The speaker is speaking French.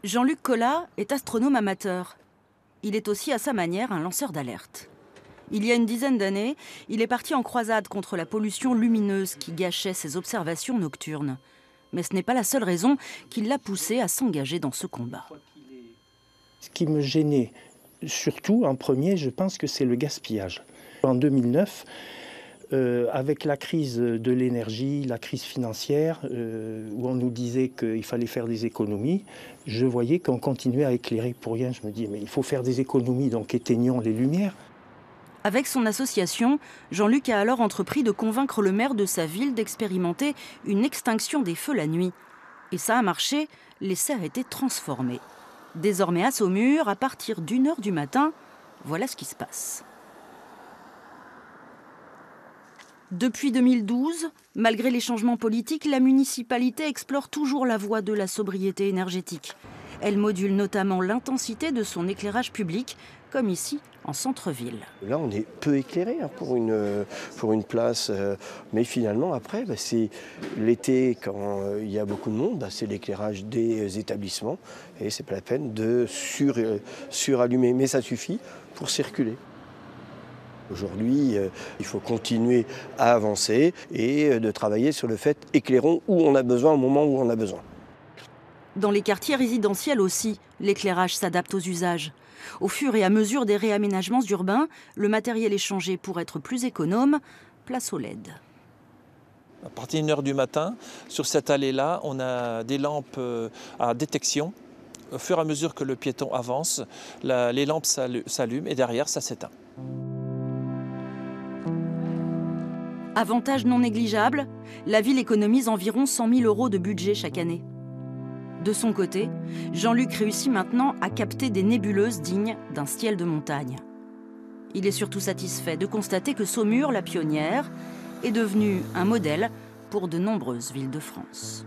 Jean-Luc Collat est astronome amateur. Il est aussi à sa manière un lanceur d'alerte. Il y a une dizaine d'années, il est parti en croisade contre la pollution lumineuse qui gâchait ses observations nocturnes. Mais ce n'est pas la seule raison qui l'a poussé à s'engager dans ce combat. Ce qui me gênait surtout en premier, je pense que c'est le gaspillage. En 2009, avec la crise de l'énergie, la crise financière, où on nous disait qu'il fallait faire des économies, je voyais qu'on continuait à éclairer pour rien. Je me dis, mais il faut faire des économies, donc éteignons les lumières. Avec son association, Jean-Luc a alors entrepris de convaincre le maire de sa ville d'expérimenter une extinction des feux la nuit. Et ça a marché, l'essai a été transformé. Désormais à Saumur, à partir d'1 h du matin, voilà ce qui se passe. Depuis 2012, malgré les changements politiques, la municipalité explore toujours la voie de la sobriété énergétique. Elle module notamment l'intensité de son éclairage public, comme ici en centre-ville. Là, on est peu éclairé pour une place, mais finalement, après, c'est l'été, quand il y a beaucoup de monde, c'est l'éclairage des établissements, et c'est pas la peine de surallumer, mais ça suffit pour circuler. Aujourd'hui, il faut continuer à avancer et de travailler sur le fait éclairons où on a besoin, au moment où on a besoin. Dans les quartiers résidentiels aussi, l'éclairage s'adapte aux usages. Au fur et à mesure des réaménagements urbains, le matériel est changé pour être plus économe. Place au LED. À partir d'1 h du matin, sur cette allée-là, on a des lampes à détection. Au fur et à mesure que le piéton avance, les lampes s'allument et derrière, ça s'éteint. Avantage non négligeable, la ville économise environ 100 000 € de budget chaque année. De son côté, Jean-Luc réussit maintenant à capter des nébuleuses dignes d'un ciel de montagne. Il est surtout satisfait de constater que Saumur, la pionnière, est devenue un modèle pour de nombreuses villes de France.